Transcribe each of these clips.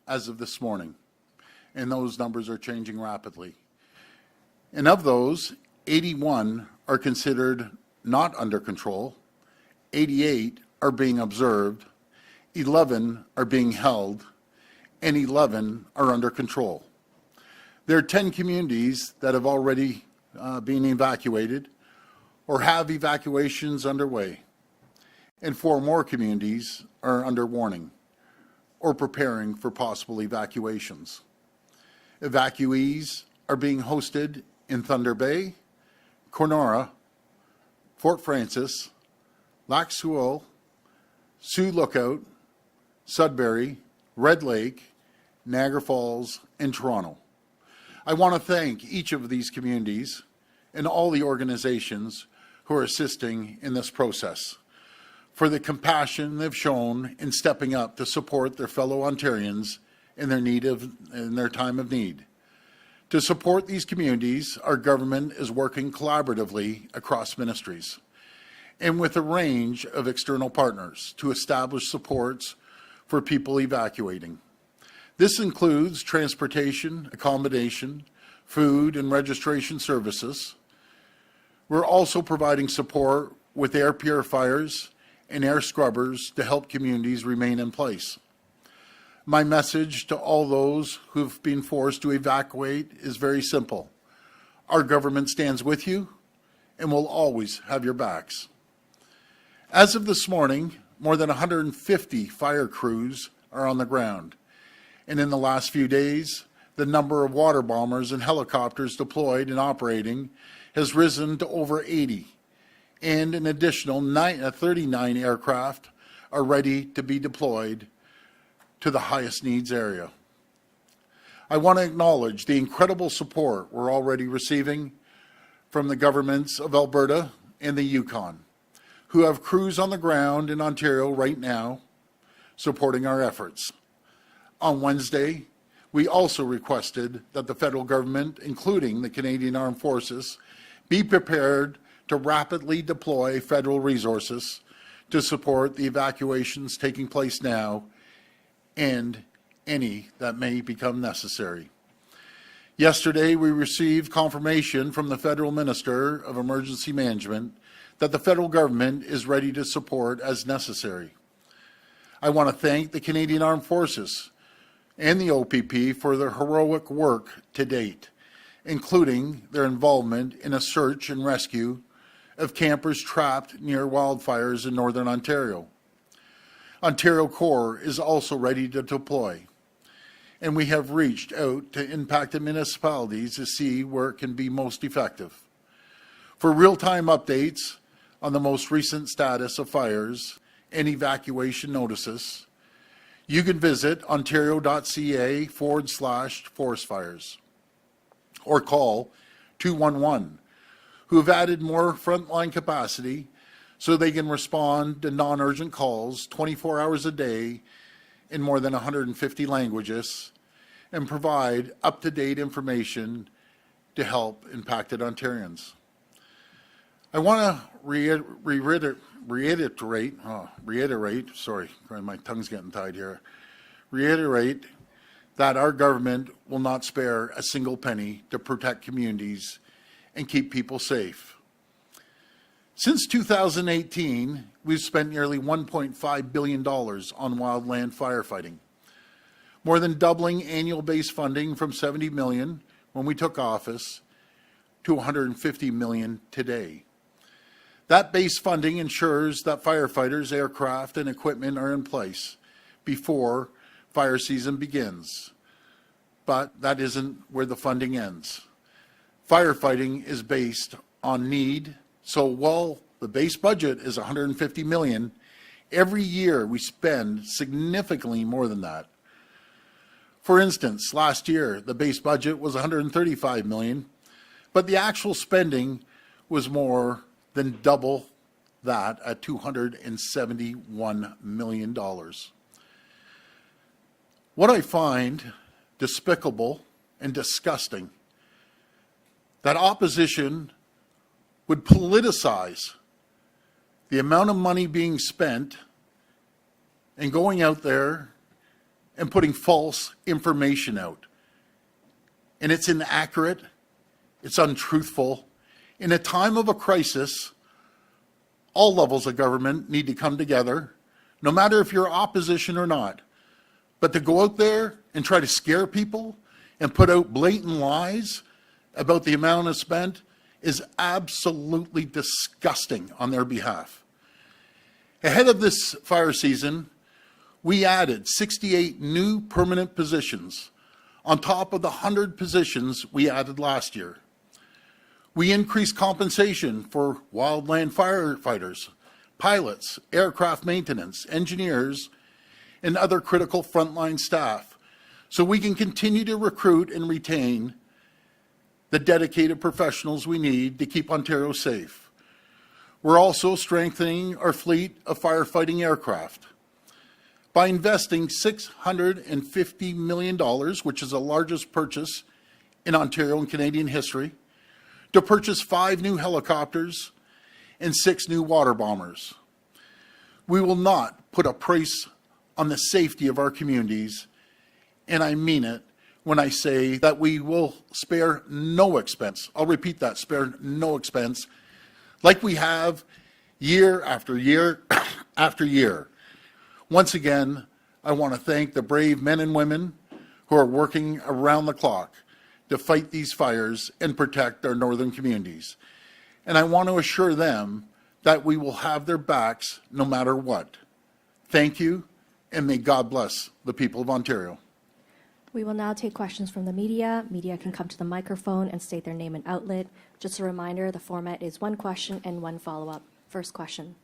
as of this morning, and those numbers are changing rapidly. And of those, 81 are considered not under control, 88 are being observed, 11 are being held, and 11 are under control. There are 10 communities that have already been evacuated or have evacuations underway, and 4 more communities are under warning or preparing for possible evacuations. Evacuees are being hosted in Thunder Bay, Cornora, Fort Frances, Lac Seul, Sioux Lookout, Sudbury, Red Lake, Niagara Falls, and Toronto. I want to thank each of these communities and all the organizations who are assisting in this process for the compassion they've shown in stepping up to support their fellow Ontarians in their time of need. To support these communities, our government is working collaboratively across ministries and with a range of external partners to establish supports for people evacuating. This includes transportation, accommodation, food, and registration services. We're also providing support with air purifiers and air scrubbers to help communities remain in place. My message to all those who've been forced to evacuate is very simple. Our government stands with you and will always have your backs. As of this morning, more than 150 fire crews are on the ground. And in the last few days, the number of water bombers and helicopters deployed and operating has risen to over 80. And an additional 39 aircraft are ready to be deployed to the highest needs area. I want to acknowledge the incredible support we're already receiving from the governments of Alberta and the Yukon, who have crews on the ground in Ontario right now supporting our efforts. On Wednesday, we also requested that the federal government, including the Canadian Armed Forces, be prepared to rapidly deploy federal resources to support the evacuations taking place now and any that may become necessary. Yesterday, we received confirmation from the Federal Minister of Emergency Management that the federal government is ready to support as necessary. I want to thank the Canadian Armed Forces and the OPP for their heroic work to date, including their involvement in a search and rescue of campers trapped near wildfires in Northern Ontario. Ontario Corps is also ready to deploy, and we have reached out to impacted municipalities to see where it can be most effective. For real-time updates on the most recent status of fires and evacuation notices, you can visit ontario.ca/forest fires or call 211, who have added more frontline capacity so they can respond to non-urgent calls 24 hours a day in more than 150 languages and provide up-to-date information to help impacted Ontarians. I want to reiterate, my tongue's getting tied here, reiterate that our government will not spare a single penny to protect communities and keep people safe. Since 2018, we've spent nearly $1.5 billion on wildland firefighting, more than doubling annual base funding from $70 million when we took office to $150 million today. That base funding ensures that firefighters, aircraft, and equipment are in place before fire season begins. But that isn't where the funding ends. Firefighting is based on need, so while the base budget is $150 million, every year we spend significantly more than that. For instance, last year the base budget was $135 million, but the actual spending was more than double that at $271 million. What I find despicable and disgusting, that opposition would politicize the amount of money being spent and going out there and putting false information out. And it's inaccurate, it's untruthful. In a time of a crisis, all levels of government need to come together, no matter if you're opposition or not. But to go out there and try to scare people and put out blatant lies about the amount spent is absolutely disgusting on their behalf. Ahead of this fire season, we added 68 new permanent positions on top of the 100 positions we added last year. We increased compensation for wildland firefighters, pilots, aircraft maintenance, engineers, and other critical frontline staff, so we can continue to recruit and retain the dedicated professionals we need to keep Ontario safe. We're also strengthening our fleet of firefighting aircraft by investing $650 million, which is the largest purchase in Ontario and Canadian history, to purchase 5 new helicopters and 6 new water bombers. We will not put a price on the safety of our communities, and I mean it when I say that we will spare no expense. I'll repeat that, spare no expense, like we have year after year after year. Once again, I want to thank the brave men and women who are working around the clock to fight these fires and protect our northern communities. And I want to assure them that we will have their backs no matter what. Thank you, and may God bless the people of Ontario. We will now take questions from the media. Media can come to the microphone and state their name and outlet. Just a reminder, the format is 1 question and 1 follow-up. First question.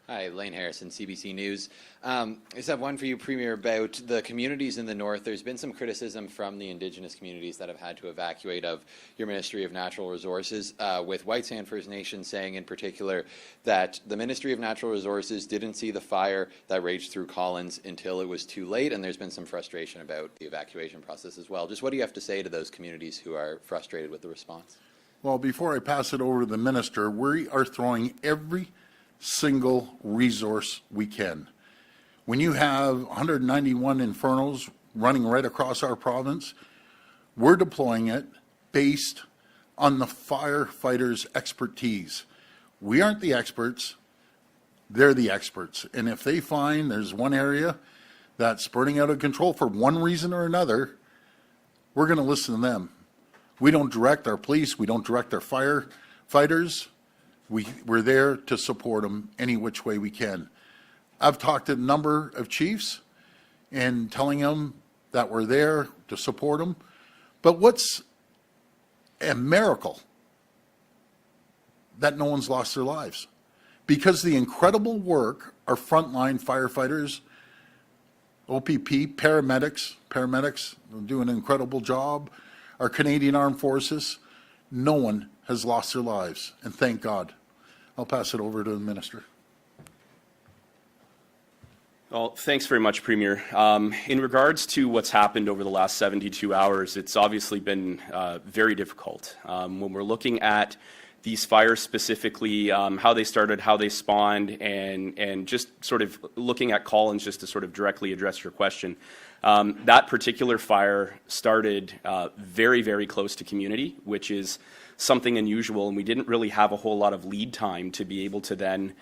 Hi, Lane Harrison, CBC News. I just have one for you, Premier, about the communities in the north. There's been some criticism from the Indigenous communities that have had to evacuate of your Ministry of Natural Resources, with White Sand First Nation saying in particular that the Ministry of Natural Resources didn't see the fire that raged through Collins until it was too late, and there's been some frustration about the evacuation process as well. Just what do you have to say to those communities who are frustrated with the response? Well, before I pass it over to the Minister, we are throwing every single resource we can. When you have 191 infernos running right across our province, we're deploying it based on the firefighters' expertise. We aren't the experts, they're the experts. And if they find there's one area that's burning out of control for one reason or another, we're going to listen to them. We don't direct our police, we don't direct our firefighters. We're there to support them any which way we can. I've talked to a number of chiefs and telling them that we're there to support them. But what's a miracle that no one's lost their lives? Because the incredible work our frontline firefighters, OPP, paramedics do an incredible job, our Canadian Armed Forces, no one has lost their lives, and thank God. I'll pass it over to the Minister. Well, thanks very much, Premier. In regards to what's happened over the last 72 hours, it's obviously been very difficult. When we're looking at these fires specifically, how they started, how they spawned, and just sort of looking at Collins just to sort of directly address your question, that particular fire started very, very close to community, which is something unusual, and we didn't really have a whole lot of lead time to be able to then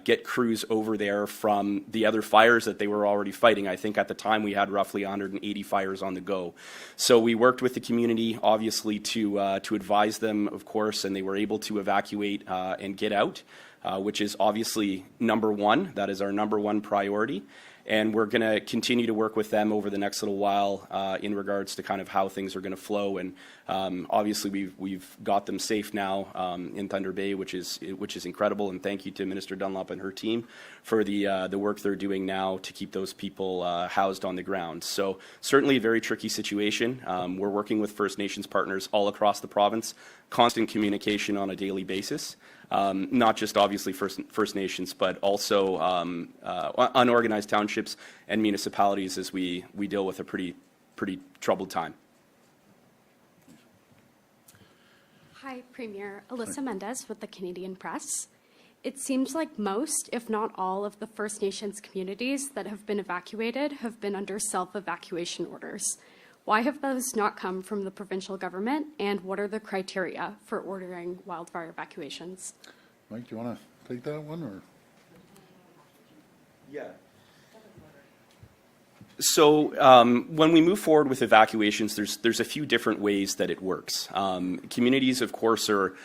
get crews over there from the other fires that they were already fighting. I think at the time we had roughly 180 fires on the go. So we worked with the community, obviously, to advise them, of course, and they were able to evacuate and get out, which is obviously number one. That is our number one priority. And we're going to continue to work with them over the next little while in regards to kind of how things are going to flow. And obviously, we've got them safe now in Thunder Bay, which is incredible. And thank you to Minister Dunlop and her team for the work they're doing now to keep those people housed on the ground. So certainly a very tricky situation. We're working with First Nations partners all across the province, constant communication on a daily basis. Not just obviously First Nations, but also unorganized townships and municipalities as we deal with a pretty troubled time. Hi, Premier. Alyssa Mendez with the Canadian Press. It seems like most, if not all, of the First Nations communities that have been evacuated have been under self-evacuation orders. Why have those not come from the provincial government, and what are the criteria for ordering wildfire evacuations? Mike, do you want to take that one, or? Yeah. So when we move forward with evacuations, there's a few different ways that it works. Communities, of course, are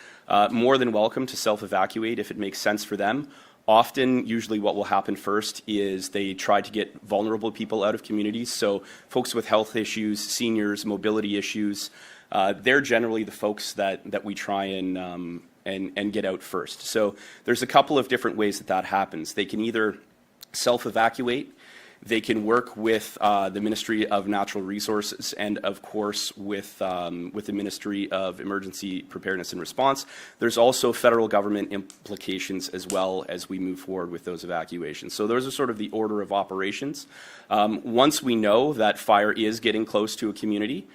more than welcome to self-evacuate if it makes sense for them. Often, usually what will happen first is they try to get vulnerable people out of communities. So folks with health issues, seniors, mobility issues, they're generally the folks that we try and get out first. So there's a couple of different ways that happens. They can either self-evacuate. They can work with the Ministry of Natural Resources and, of course, with the Ministry of Emergency Preparedness and Response. There's also federal government implications as well as we move forward with those evacuations. So those are sort of the order of operations. Once we know that fire is getting close to a community,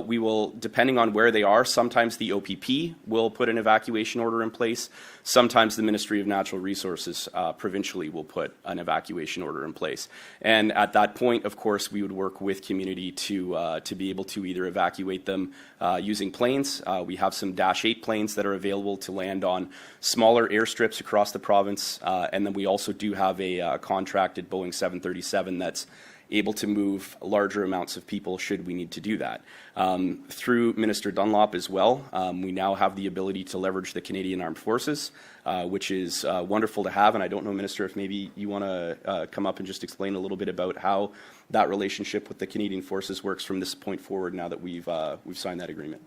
we will, depending on where they are, sometimes the OPP will put an evacuation order in place. Sometimes the Ministry of Natural Resources provincially will put an evacuation order in place. And at that point, of course, we would work with community to be able to either evacuate them using planes. We have some Dash 8 planes that are available to land on smaller airstrips across the province. And then we also do have a contracted Boeing 737 that's able to move larger amounts of people should we need to do that. Through Minister Dunlop as well, we now have the ability to leverage the Canadian Armed Forces, which is wonderful to have. And I don't know, Minister, if maybe you want to come up and just explain a little bit about how that relationship with the Canadian Forces works from this point forward now that we've signed that agreement.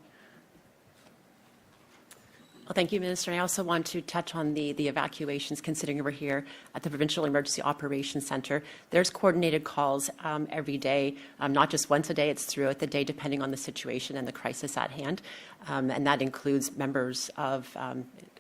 Well, thank you, Minister. I also want to touch on the evacuations, considering we're here at the Provincial Emergency Operations Centre. There's coordinated calls every day, not just once a day, it's throughout the day, depending on the situation and the crisis at hand. And that includes members of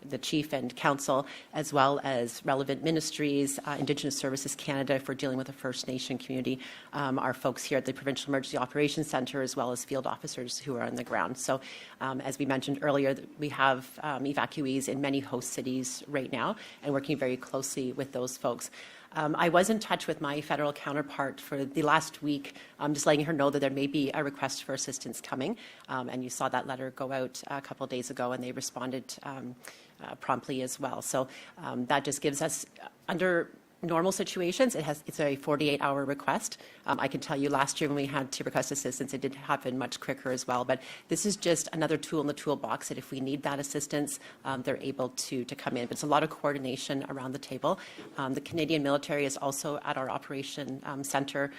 the Chief and Council, as well as relevant ministries, Indigenous Services Canada for dealing with the First Nation community, our folks here at the Provincial Emergency Operations Centre, as well as field officers who are on the ground. So as we mentioned earlier, we have evacuees in many host cities right now and working very closely with those folks. I was in touch with my federal counterpart for the last week, just letting her know that there may be a request for assistance coming. And you saw that letter go out a couple of days ago, and they responded promptly as well. So that just gives us, under normal situations, it's a 48-hour request. I can tell you last year when we had to request assistance, it did happen much quicker as well. But this is just another tool in the toolbox that if we need that assistance, they're able to come in. But it's a lot of coordination around the table. The Canadian military is also at our operation center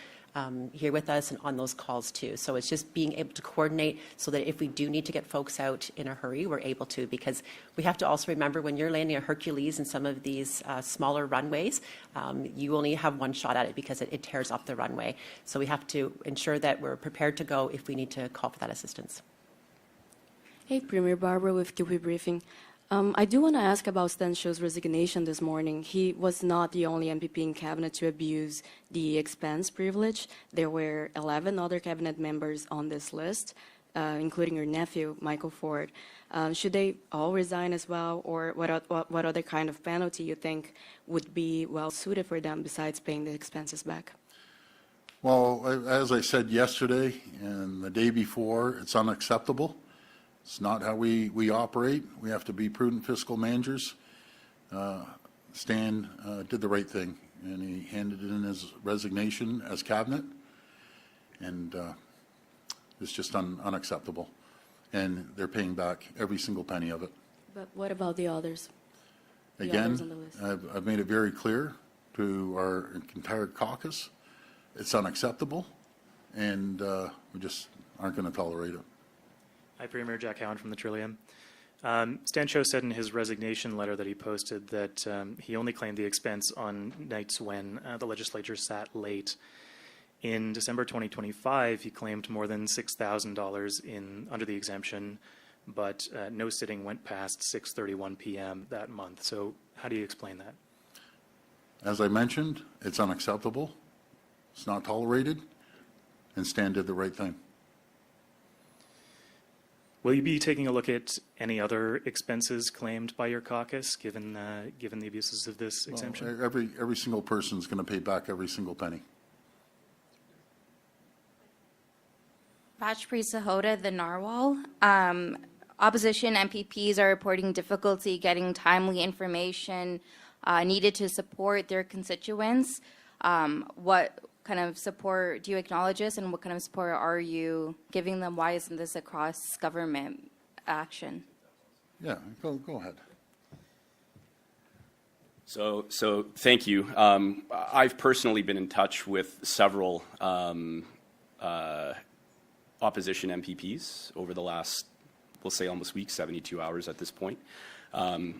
here with us and on those calls too. So it's just being able to coordinate so that if we do need to get folks out in a hurry, we're able to, because we have to also remember when you're landing a Hercules in some of these smaller runways, you only have one shot at it because it tears up the runway. So we have to ensure that we're prepared to go if we need to call for that assistance. Hey, Premier Barbara with QP Briefing. I do want to ask about Stan Show's resignation this morning. He was not the only MPP in cabinet to abuse the expense privilege. There were 11 other cabinet members on this list, including your nephew, Michael Ford. Should they all resign as well, or what other kind of penalty you think would be well suited for them besides paying the expenses back? Well, as I said yesterday and the day before, it's unacceptable. It's not how we operate. We have to be prudent fiscal managers. Stan did the right thing, and he handed in his resignation as cabinet, and it's just unacceptable. And they're paying back every single penny of it. But what about the others? Again, I've made it very clear to our entire caucus, it's unacceptable, and we just aren't going to tolerate it. Hi, Premier Jack Howard from the Trillium. Stan Cho said in his resignation letter that he posted that he only claimed the expense on nights when the legislature sat late. In December 2025, he claimed more than $6,000 under the exemption, but no sitting went past 6:31 p.m. that month. So how do you explain that? As I mentioned, it's unacceptable. It's not tolerated, and Stan did the right thing. Will you be taking a look at any other expenses claimed by your caucus, given the abuses of this exemption? Every single person is going to pay back every single penny. Rajpreet Sahota, the Narwhal. Opposition MPPs are reporting difficulty getting timely information needed to support their constituents. What kind of support do you acknowledge this, and what kind of support are you giving them? Why isn't this across government action? Yeah, go ahead. So thank you. I've personally been in touch with several opposition MPPs over the last, we'll say almost week, 72 hours at this point.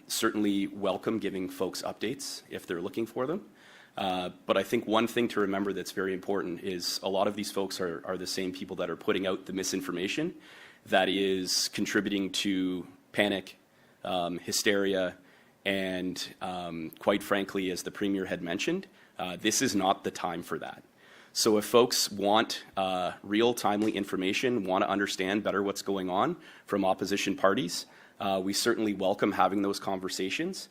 Certainly welcome giving folks updates if they're looking for them. But I think one thing to remember that's very important is a lot of these folks are the same people that are putting out the misinformation that is contributing to panic, hysteria, and quite frankly, as the Premier had mentioned, this is not the time for that. So if folks want real, timely information, want to understand better what's going on from opposition parties, we certainly welcome having those conversations.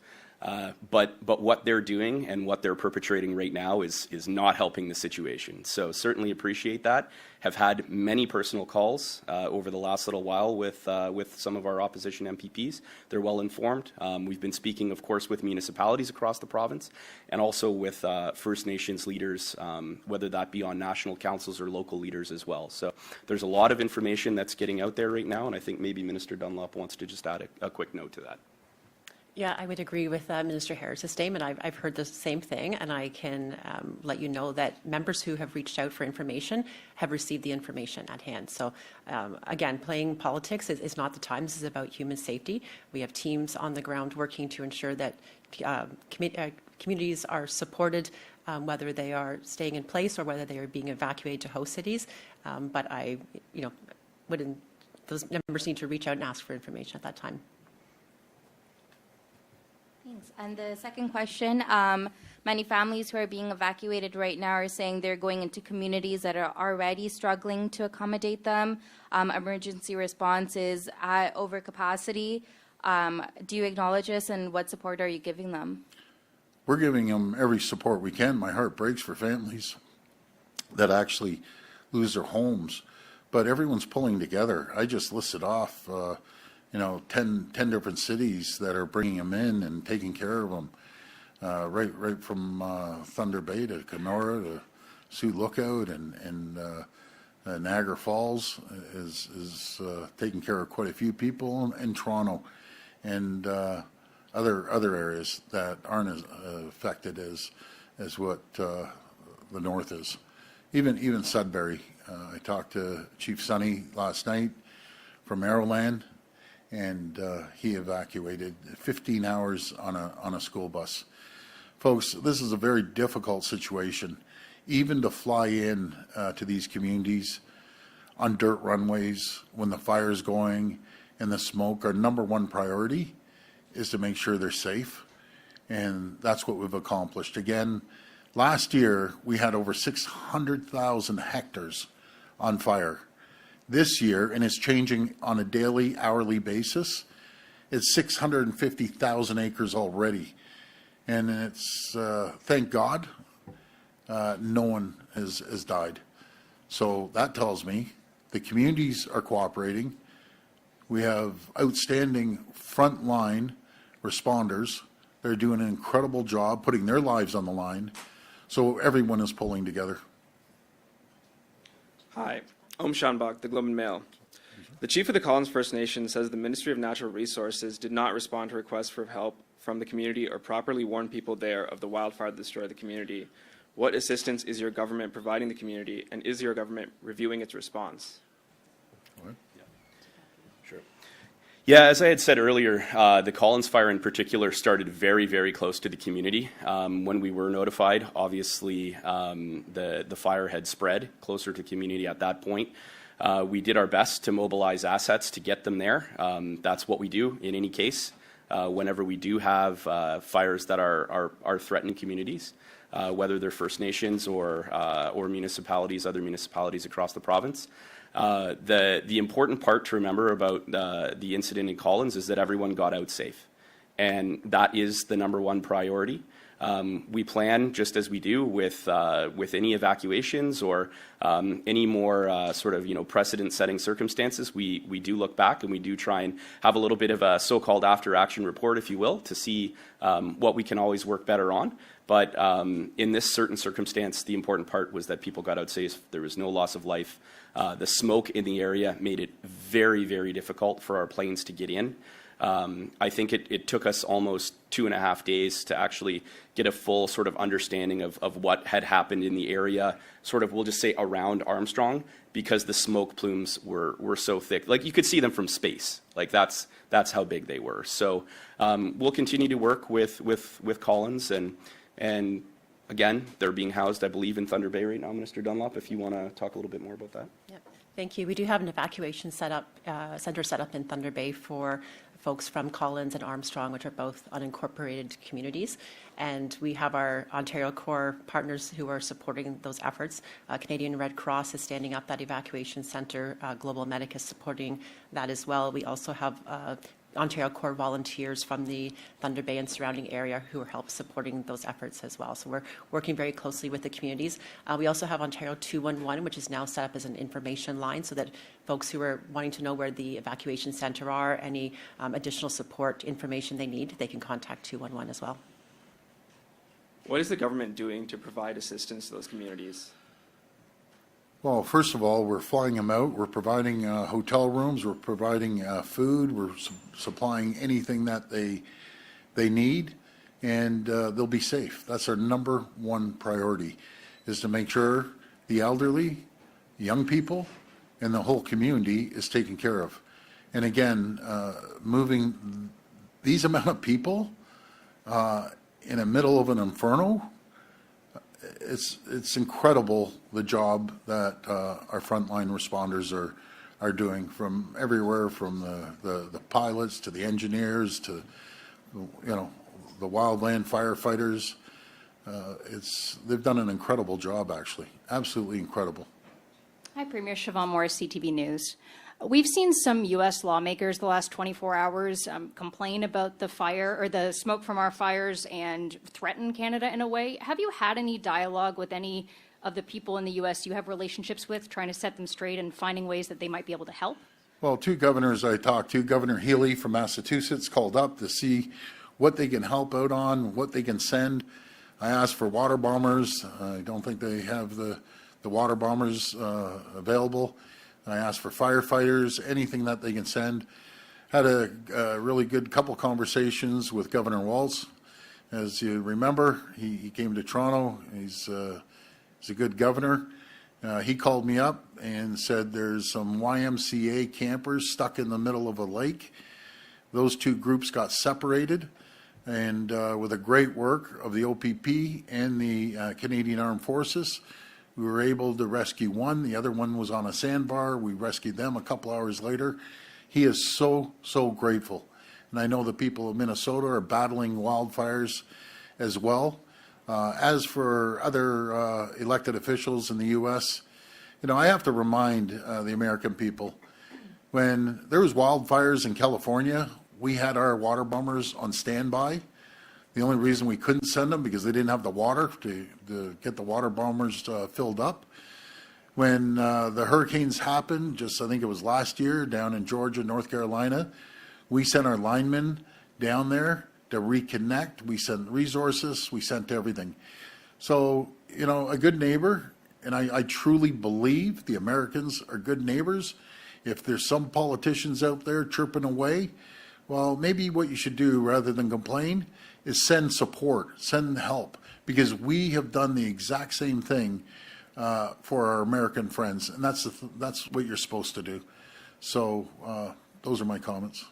But what they're doing and what they're perpetrating right now is not helping the situation. So certainly appreciate that. Have had many personal calls over the last little while with some of our opposition MPPs. They're well informed. We've been speaking, of course, with municipalities across the province and also with First Nations leaders, whether that be on national councils or local leaders as well. So there's a lot of information that's getting out there right now, and I think maybe Minister Dunlop wants to just add a quick note to that. Yeah, I would agree with Minister Harris's statement. I've heard the same thing, and I can let you know that members who have reached out for information have received the information at hand. So again, playing politics is not the time. This is about human safety. We have teams on the ground working to ensure that communities are supported, whether they are staying in place or whether they are being evacuated to host cities. But those members need to reach out and ask for information at that time. Thanks. And the second question, many families who are being evacuated right now are saying they're going into communities that are already struggling to accommodate them. Emergency response is at overcapacity. Do you acknowledge this, and what support are you giving them? We're giving them every support we can. My heart breaks for families that actually lose their homes, but everyone's pulling together. I just listed off 10 different cities that are bringing them in and taking care of them, right from Thunder Bay to Kenora to Sioux Lookout, and Niagara Falls is taking care of quite a few people, in Toronto, and other areas that aren't as affected as what the North is. Even Sudbury. I talked to Chief Sonny last night from Arrowland, and he evacuated 15 hours on a school bus. Folks, this is a very difficult situation. Even to fly in to these communities on dirt runways when the fire's going and the smoke, our number one priority is to make sure they're safe, and that's what we've accomplished. Again, last year we had over 600,000 hectares on fire. This year, and it's changing on a daily, hourly basis, it's 650,000 acres already. And it's, thank God, no one has died. So that tells me the communities are cooperating. We have outstanding frontline responders. They're doing an incredible job putting their lives on the line. So everyone is pulling together. Hi. Om Shanbach, the Globe and Mail. The chief of the Collins First Nation says the Ministry of Natural Resources did not respond to requests for help from the community or properly warn people there of the wildfire that destroyed the community. What assistance is your government providing the community, and is your government reviewing its response? Sure. Yeah, as I had said earlier, the Collins fire in particular started very, very close to the community. When we were notified, obviously the fire had spread closer to community at that point. We did our best to mobilize assets to get them there. That's what we do in any case whenever we do have fires that are threatening communities. whether they're First Nations or municipalities, other municipalities across the province. The important part to remember about the incident in Collins is that everyone got out safe, and that is the #1 priority. We plan, just as we do with any evacuations or any more sort of precedent-setting circumstances. We do look back and we do try and have a little bit of a so-called after-action report, if you will, to see what we can always work better on. But in this certain circumstance, the important part was that people got out safe. There was no loss of life. The smoke in the area made it very, very difficult for our planes to get in. I think it took us almost 2.5 days to actually get a full sort of understanding of what had happened in the area, sort of, we'll just say, around Armstrong, because the smoke plumes were so thick. Like, you could see them from space. Like, that's how big they were. So we'll continue to work with Collins, and again, they're being housed, I believe, in Thunder Bay right now, Minister Dunlop, if you want to talk a little bit more about that. Yep. Thank you. We do have an evacuation center set up in Thunder Bay for folks from Collins and Armstrong, which are both unincorporated communities. And we have our Ontario Corps partners who are supporting those efforts. Canadian Red Cross is standing up that evacuation center. Global Medic is supporting that as well. We also have Ontario Corps volunteers from the Thunder Bay and surrounding area who are help supporting those efforts as well. So we're working very closely with the communities. We also have Ontario 211, which is now set up as an information line so that folks who are wanting to know where the evacuation center are, any additional support information they need, they can contact 211 as well. What is the government doing to provide assistance to those communities? Well, first of all, we're flying them out. We're providing hotel rooms. We're providing food. We're supplying anything that they need, and they'll be safe. That's our #1 priority, is to make sure the elderly, young people, and the whole community is taken care of. And again, moving these amount of people in the middle of an inferno, it's incredible the job that our frontline responders are doing, from everywhere, from the pilots to the engineers to the wildland firefighters. They've done an incredible job, actually, absolutely incredible. Hi, Premier Siobhan Morris, CTV News. We've seen some U.S. lawmakers the last 24 hours complain about the fire or the smoke from our fires and threaten Canada in a way. Have you had any dialogue with any of the people in the U.S. you have relationships with, trying to set them straight and finding ways that they might be able to help? Well, 2 governors I talked to, Governor Healy from Massachusetts called up to see what they can help out on, what they can send. I asked for water bombers. I don't think they have the water bombers available. I asked for firefighters, anything that they can send. Had a really good couple conversations with Governor Walz. As you remember, he came to Toronto. He's a good governor. He called me up and said there's some YMCA campers stuck in the middle of a lake. Those 2 groups got separated, and with the great work of the OPP and the Canadian Armed Forces, we were able to rescue one. The other one was on a sandbar. We rescued them a couple hours later. He is so, so grateful. And I know the people of Minnesota are battling wildfires as well. As for other elected officials in the U.S., I have to remind the American people, when there was wildfires in California, we had our water bombers on standby. The only reason we couldn't send them because they didn't have the water to get the water bombers filled up. When the hurricanes happened, I think it was last year, down in Georgia, North Carolina, we sent our linemen down there to reconnect. We sent resources. We sent everything. So, a good neighbor, and I truly believe the Americans are good neighbors. If there's some politicians out there chirping away, well, maybe what you should do rather than complain is send support, send help, because we have done the exact same thing for our American friends, and that's what you're supposed to do. So those are my comments.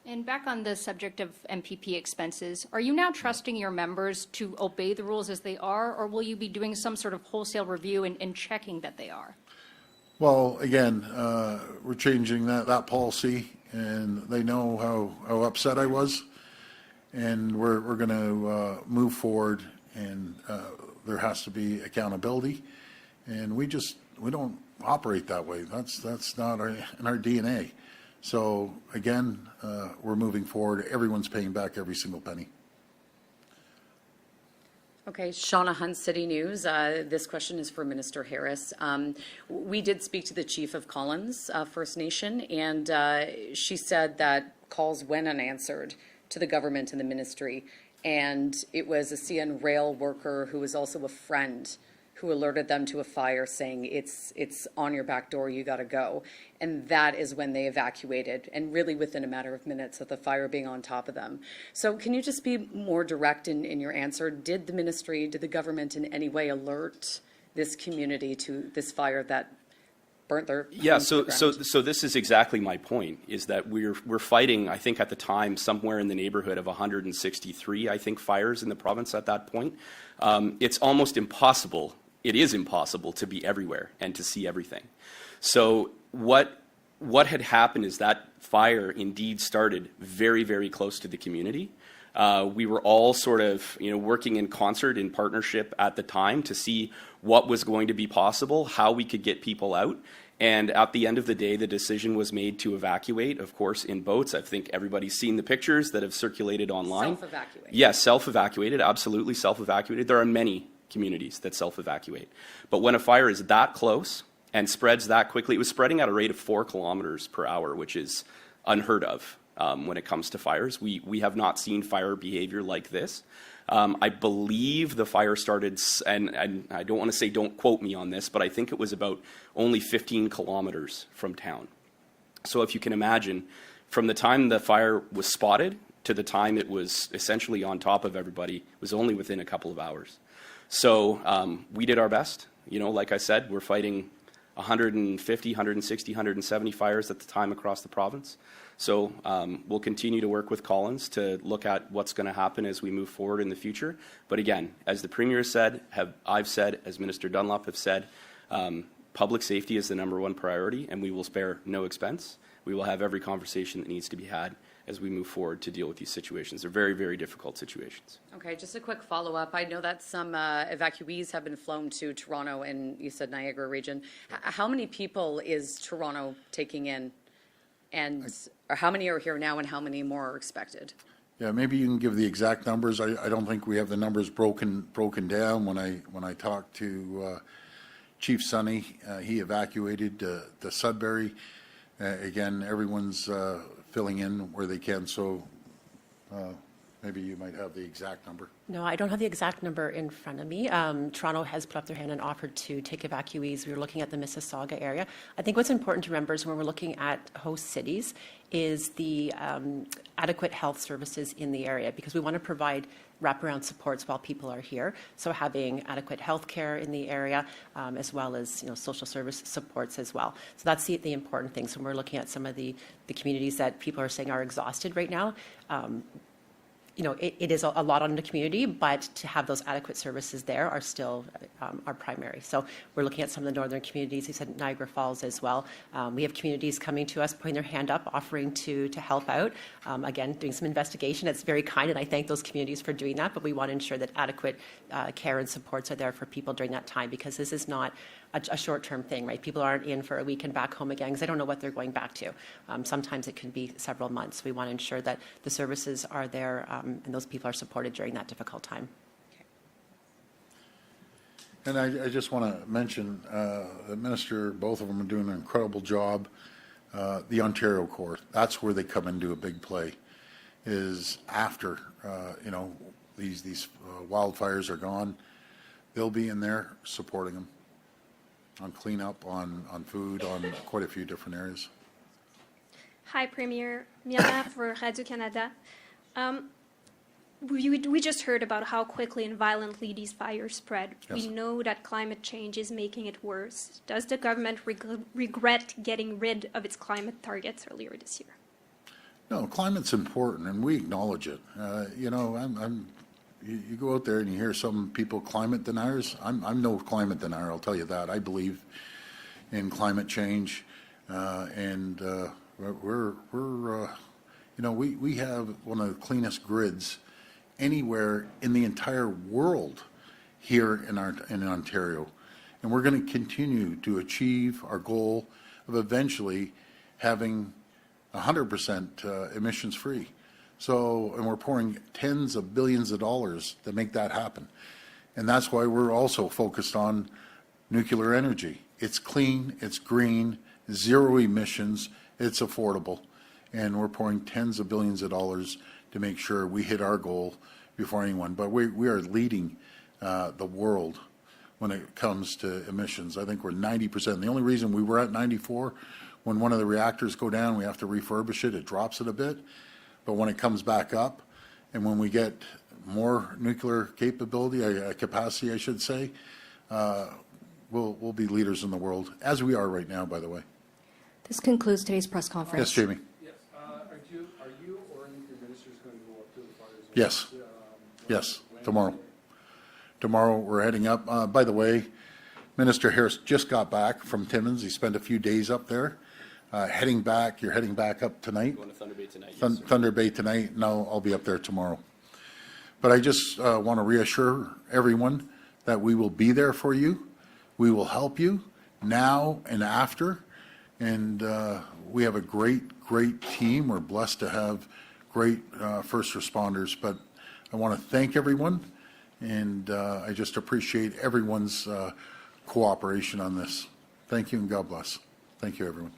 And back on the subject of MPP expenses, are you now trusting your members to obey the rules as they are, or will you be doing some sort of wholesale review and checking that they are? Well, again, we're changing that policy, and they know how upset I was. And we're going to move forward and there has to be accountability, and we don't operate that way. That's not in our DNA. So again, we're moving forward. Everyone's paying back every single penny. Okay, Shauna Hunt, City News. This question is for Minister Harris. We did speak to the Chief of Collins First Nation, and she said that calls went unanswered to the government and the ministry, and it was a CN rail worker who was also a friend who alerted them to a fire saying it's on your back door, you got to go. And that is when they evacuated, and really within a matter of minutes of the fire being on top of them. So can you just be more direct in your answer? Did the ministry, did the government in any way alert this community to this fire that burnt their Yeah, homes to the ground? so this is exactly my point, is that we're fighting, I think at the time, somewhere in the neighborhood of 163, I think, fires in the province at that point. It's almost impossible. It is impossible to be everywhere and to see everything. So what had happened is that fire indeed started very, very close to the community. We were all sort of, working in concert, in partnership at the time to see what was going to be possible, how we could get people out. And at the end of the day, the decision was made to evacuate, of course, in boats. I think everybody's seen the pictures that have circulated online. Self-evacuate. Yes, self-evacuated, absolutely self-evacuated. There are many communities that self-evacuate. But when a fire is that close and spreads that quickly, it was spreading at a rate of 4 kilometers per hour, which is unheard of when it comes to fires. We have not seen fire behavior like this. I believe the fire started, and I don't want to say don't quote me on this, but I think it was about only 15 kilometers from town. So if you can imagine, from the time the fire was spotted to the time it was essentially on top of everybody was only within a couple of hours. So we did our best. Like I said, we're fighting 150, 160, 170 fires at the time across the province. So we'll continue to work with Collins to look at what's going to happen as we move forward in the future. But again, as the Premier said, I've said, as Minister Dunlop have said, public safety is the #1 priority, and we will spare no expense. We will have every conversation that needs to be had as we move forward to deal with these situations. They're very, very difficult situations. Okay, just a quick follow-up. I know that some evacuees have been flown to Toronto and you said Niagara region. How many people is Toronto taking in? Or how many are here now and how many more are expected? Yeah, maybe you can give the exact numbers. I don't think we have the numbers broken down. When I talked to Chief Sonny, he evacuated the Sudbury. Again, everyone's filling in where they can, so maybe you might have the exact number. No, I don't have the exact number in front of me. Toronto has put up their hand and offered to take evacuees. We were looking at the Mississauga area. I think what's important to remember is when we're looking at host cities is the adequate health services in the area, because we want to provide wraparound supports while people are here. So having adequate health care in the area, as well as social service supports as well. So that's the important thing. So when we're looking at some of the communities that people are saying are exhausted right now, it is a lot on the community, but to have those adequate services there are still our primary. So we're looking at some of the northern communities. He said Niagara Falls as well. We have communities coming to us, putting their hand up, offering to help out. Again, doing some investigation. It's very kind, and I thank those communities for doing that, but we want to ensure that adequate care and supports are there for people during that time, because this is not a short-term thing, right? People aren't in for a week and back home again because they don't know what they're going back to. Sometimes it can be several months. We want to ensure that the services are there and those people are supported during that difficult time. And I just want to mention, the Minister, both of them are doing an incredible job. The Ontario Corps, that's where they come into a big play, is after, these wildfires are gone, they'll be in there supporting them on cleanup, on food, on quite a few different areas. Hi, Premier. Miana for Radio-Canada. We just heard about how quickly and violently these fires spread. Yes. We know that climate change is making it worse. Does the government regret getting rid of its climate targets earlier this year? No, climate's important, and we acknowledge it. You go out there and you hear some people climate deniers. I'm no climate denier, I'll tell you that. I believe in climate change, and we have one of the cleanest grids anywhere in the entire world here in Ontario. And we're going to continue to achieve our goal of eventually having 100% emissions free. So, and we're pouring tens of billions of dollars to make that happen. And that's why we're also focused on nuclear energy. It's clean, it's green, zero emissions, it's affordable. And we're pouring tens of billions of dollars to make sure we hit our goal before anyone. But we are leading the world when it comes to emissions. I think we're 90%. The only reason we were at 94, when one of the reactors go down, we have to refurbish it, it drops it a bit. But when it comes back up, and when we get more nuclear capability, capacity, I should say, we'll be leaders in the world, as we are right now, by the way. This concludes today's press conference. Yes, Jamie. Yes. Are you or any of your ministers going to go up to the fires? Yes. Yes, tomorrow. Tomorrow we're heading up. By the way, Minister Harris just got back from Timmins. He spent a few days up there. Heading back, you're heading back up tonight? Going to Thunder Bay tonight. Thunder Bay tonight. No, I'll be up there tomorrow. But I just want to reassure everyone that we will be there for you. We will help you now and after. And we have a great team. We're blessed to have great first responders. But I want to thank everyone, and I just appreciate everyone's cooperation on this. Thank you, and God bless. Thank you, everyone.